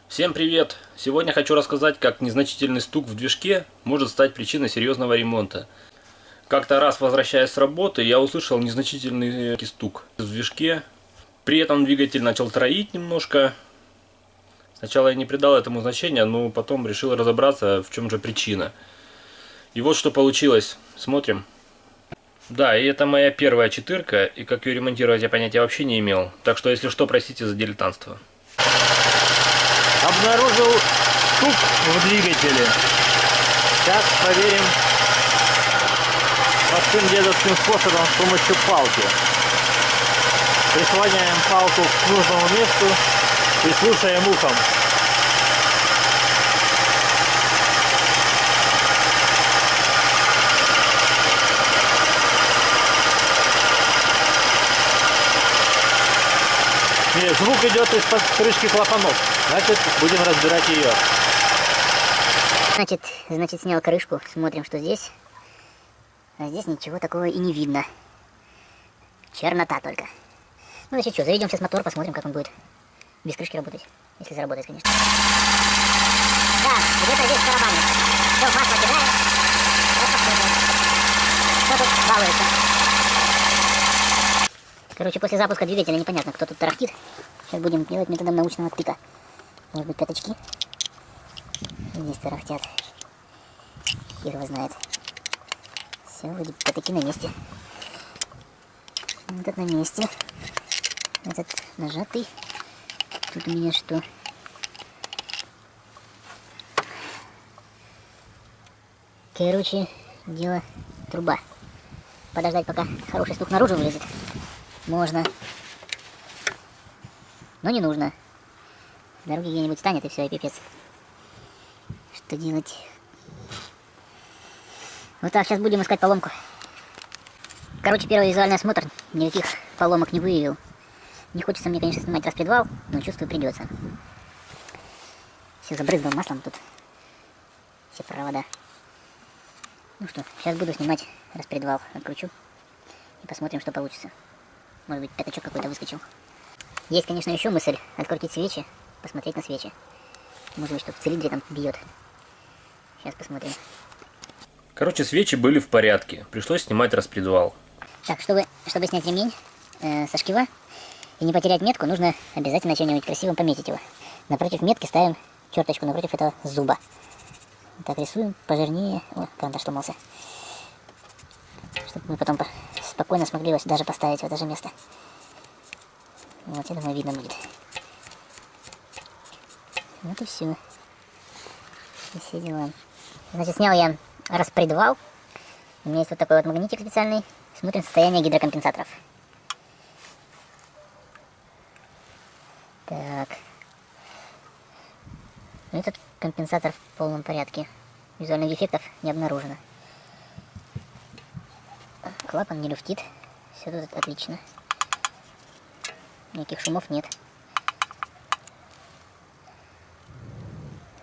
Всем привет! Сегодня хочу рассказать, как незначительный стук в движке может стать причиной серьезного ремонта. Как-то раз, возвращаясь с работы, я услышал незначительный стук в движке. При этом двигатель начал троить немножко. Сначала я не придал этому значения, но потом решил разобраться, в чем же причина. И вот что получилось. Смотрим. Да, и это моя первая четырка, и как ее ремонтировать я понятия вообще не имел. Так что, если что, простите за дилетантство. Обнаружил стук в двигателе. Сейчас проверим простым дедовским способом с помощью палки. Прислоняем палку к нужному месту и слушаем ухом. Нет, звук идет из-под крышки клапанов. Значит, будем разбирать ее. Значит, снял крышку, смотрим, что здесь. А здесь ничего такого и не видно. Чернота только. Ну, значит, что, заведем сейчас мотор, посмотрим, как он будет без крышки работать. Если заработает, конечно. Так, где-то здесь барабанит. Все, масло кидаем. Вот посмотрим. Что тут балуется. Короче, после запуска двигателя непонятно, кто тут тарахтит. Сейчас будем делать методом научного тыка. Может быть, пятачки. Здесь тарахтят. Хер его знает. Все, вроде пятаки на месте. Этот на месте. Этот нажатый. Тут у меня что? Короче, дело труба. Подождать, пока хороший стук наружу вылезет. Можно. Но не нужно. Дороги где-нибудь станет и все, и пипец. Что делать? Вот так, сейчас будем искать поломку. Короче, первый визуальный осмотр никаких поломок не выявил. Не хочется мне, конечно, снимать распредвал, но чувствую, придется. Все забрызгал маслом тут. Все провода. Ну что, сейчас буду снимать распредвал. Откручу. И посмотрим, что получится. Может быть, пятачок какой-то выскочил. Есть, конечно, еще мысль открутить свечи, посмотреть на свечи. Может быть, что в цилиндре там бьет. Сейчас посмотрим. Короче, свечи были в порядке. Пришлось снимать распредвал. Так, чтобы снять ремень со шкива и не потерять метку, нужно обязательно чем-нибудь красивым пометить его. Напротив метки ставим черточку напротив этого зуба. Так, рисуем пожирнее. О, карандаш сломался. Чтобы мы потом спокойно смогли его даже поставить в это же место. Вот, я думаю, видно будет. Вот и все. И все дела. Значит, снял я распредвал. У меня есть вот такой вот магнитик специальный. Смотрим состояние гидрокомпенсаторов. Так. Этот компенсатор в полном порядке. Визуальных дефектов не обнаружено. Клапан не люфтит. Все тут отлично. Никаких шумов нет.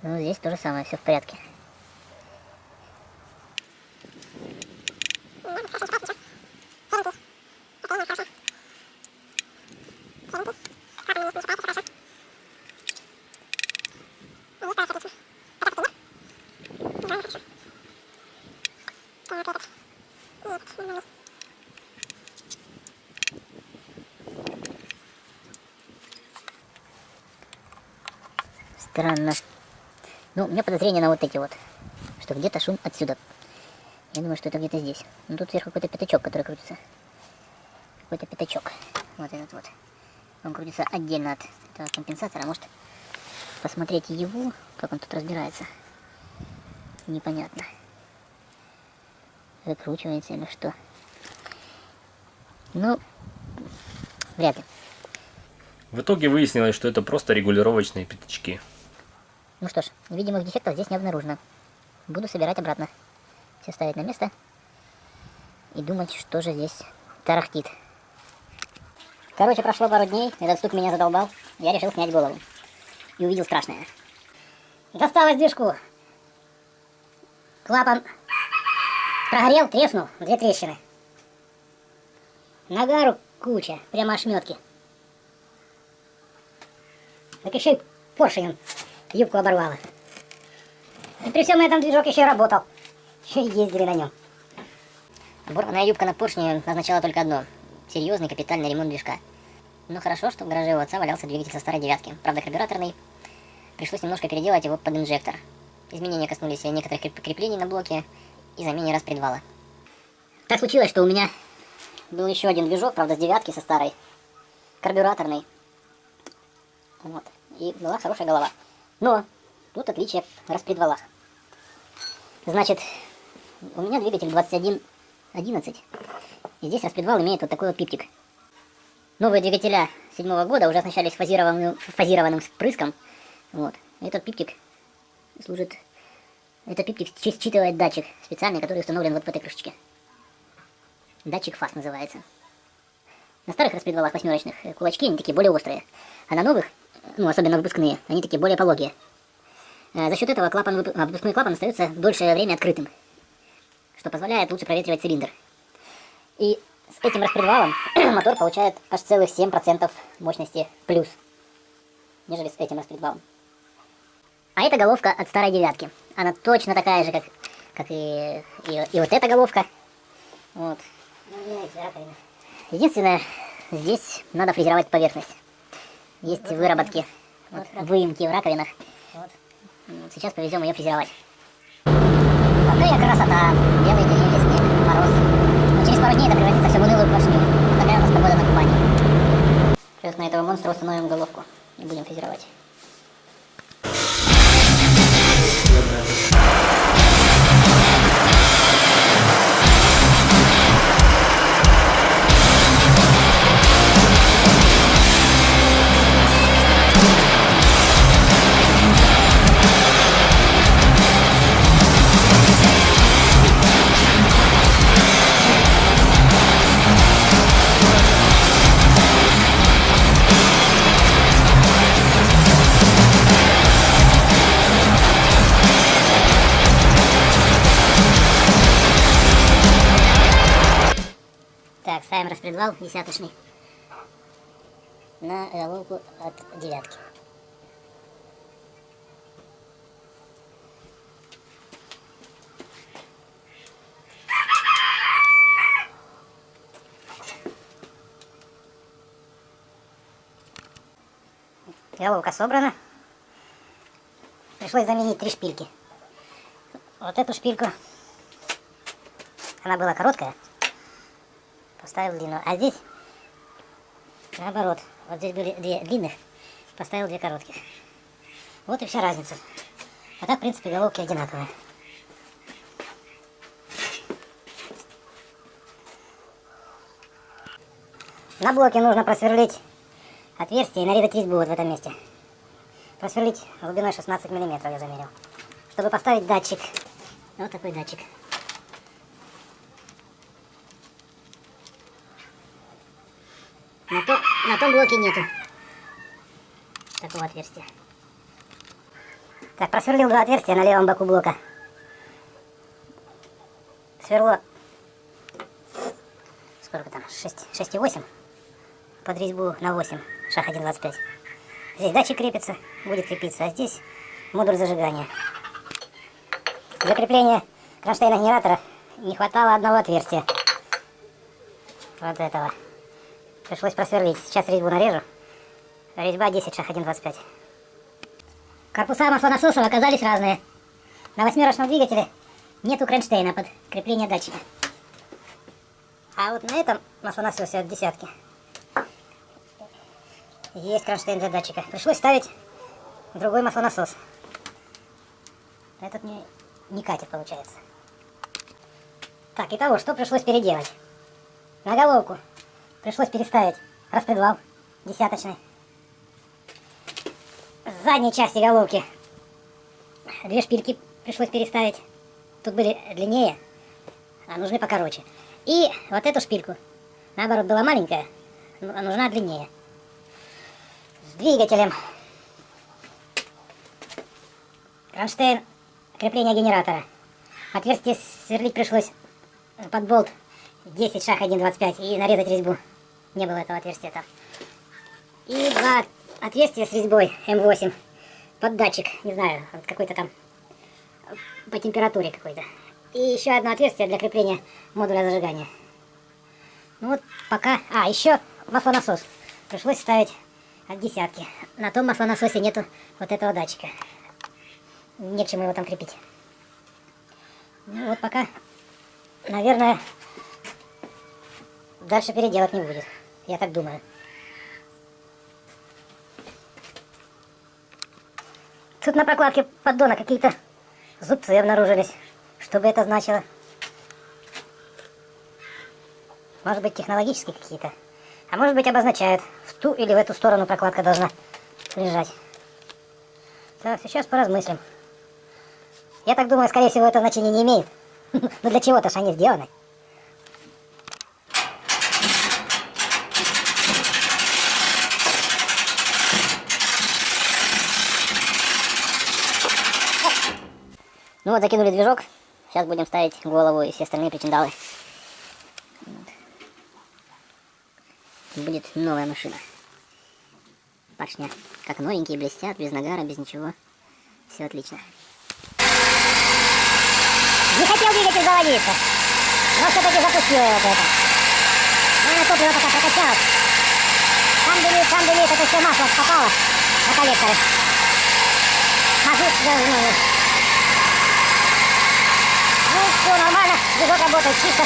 Ну, здесь то же самое, все в порядке. Странно. Ну, у меня подозрение на вот эти вот, что где-то шум отсюда. Я думаю, что это где-то здесь. Ну, тут сверху какой-то пятачок, который крутится. Какой-то пятачок. Вот этот вот. Он крутится отдельно от этого компенсатора. Может, посмотреть его, как он тут разбирается. Непонятно. Закручивается или что. Ну, вряд ли. В итоге выяснилось, что это просто регулировочные пятачки. Ну что ж, видимых дефектов здесь не обнаружено. Буду собирать обратно. Все ставить на место. И думать, что же здесь тарахтит. Короче, прошло пару дней. Этот стук меня задолбал. Я решил снять голову. И увидел страшное. Досталось движку. Клапан прогорел, треснул. 2 трещины. Нагару куча. Прямо ошметки. Так еще и поршень юбку оборвало. И при всем этом движок еще работал. Еще и ездили на нем. Оборванная юбка на поршне означала только одно. Серьезный капитальный ремонт движка. Но хорошо, что в гараже у отца валялся двигатель со старой девятки. Правда, карбюраторный. Пришлось немножко переделать его под инжектор. Изменения коснулись некоторых креплений на блоке и замене распредвала. Так случилось, что у меня был еще один движок, правда, с девятки, со старой. Карбюраторный. Вот. И была хорошая голова. Но тут отличие в распредвалах. Значит, у меня двигатель 2111. И здесь распредвал имеет вот такой вот пиптик. Новые двигателя 7-го года уже оснащались фазированным впрыском. Вот. Этот пиптик служит... Этот пиптик считывает датчик специальный, который установлен вот в этой крышечке. Датчик фаз называется. На старых распредвалах восьмерочных кулачки, они такие более острые. А на новых, ну особенно выпускные, они такие более пологие. За счет этого выпускной клапан остается дольшее время открытым, что позволяет лучше проветривать цилиндр. И с этим распредвалом мотор получает аж целых 7% мощности плюс, нежели с этим распредвалом. А это головка от старой девятки. Она точно такая же, как и вот эта головка. Вот. Единственное, здесь надо фрезеровать поверхность. Есть выработки, выемки в раковинах. Вот. Сейчас повезем ее фрезеровать. Такая красота. Белые деревья, снег, мороз. Но через пару дней это превратится все в унылую квашню. Такая у нас погода на Кубани. Сейчас на этого монстра установим головку и будем фрезеровать. Так, ставим распредвал десяточный на головку от девятки. Головка собрана. Пришлось заменить 3 шпильки. Вот эту шпильку, она была короткая, поставил длину. А здесь наоборот. Вот здесь были 2 длинных, поставил 2 коротких. Вот и вся разница. А так, в принципе, головки одинаковые. На блоке нужно просверлить отверстие и нарезать резьбу вот в этом месте. Просверлить глубиной 16 мм, я замерил. Чтобы поставить датчик. Вот такой датчик. На том блоке нету такого отверстия. Так, просверлил 2 отверстия на левом боку блока. Сверло сколько там? 6,8 под резьбу на 8, шаг 1,25. Здесь датчик крепится, будет крепиться, а здесь модуль зажигания. Для крепления кронштейна генератора не хватало одного отверстия. Вот этого. Пришлось просверлить. Сейчас резьбу нарежу. Резьба 10, шаг 1,25. Корпуса маслонасосов оказались разные. На восьмерочном двигателе нету кронштейна под крепление датчика. А вот на этом маслонасосе от десятки есть кронштейн для датчика. Пришлось ставить другой маслонасос. Этот не катит, получается. Так, итого, что пришлось переделать? На головку пришлось переставить распредвал десяточный. С задней части головки 2 шпильки пришлось переставить. Тут были длиннее, а нужны покороче. И вот эту шпильку, наоборот, была маленькая, а нужна длиннее. С двигателем. Кронштейн крепления генератора. Отверстие сверлить пришлось под болт 10, шаг 1,25 и нарезать резьбу. Не было этого отверстия там. И 2 отверстия с резьбой М8 под датчик, не знаю, вот какой-то там по температуре какой-то. И еще одно отверстие для крепления модуля зажигания. Ну вот пока... А, еще маслонасос. Пришлось ставить от десятки. На том маслонасосе нету вот этого датчика. Не к чему его там крепить. Ну вот пока, наверное, дальше переделок не будет. Я так думаю. Тут на прокладке поддона какие-то зубцы обнаружились. Что бы это значило? Может быть, технологические какие-то. А может быть, обозначает, в ту или в эту сторону прокладка должна лежать. Так, сейчас поразмыслим. Я так думаю, скорее всего, это значение не имеет. Ну для чего-то ж они сделаны. Ну вот, закинули движок. Сейчас будем ставить голову и все остальные причиндалы. Вот. Будет новая машина. Поршня. Как новенькие, блестят, без нагара, без ничего. Все отлично. Не хотел двигатель заводиться. Но все-таки запустил я вот это. Наверное, топливо пока прокачалось. Там дымит, это все масло попало на коллекторы. Мазут даже, ну, все нормально, движок работает чисто.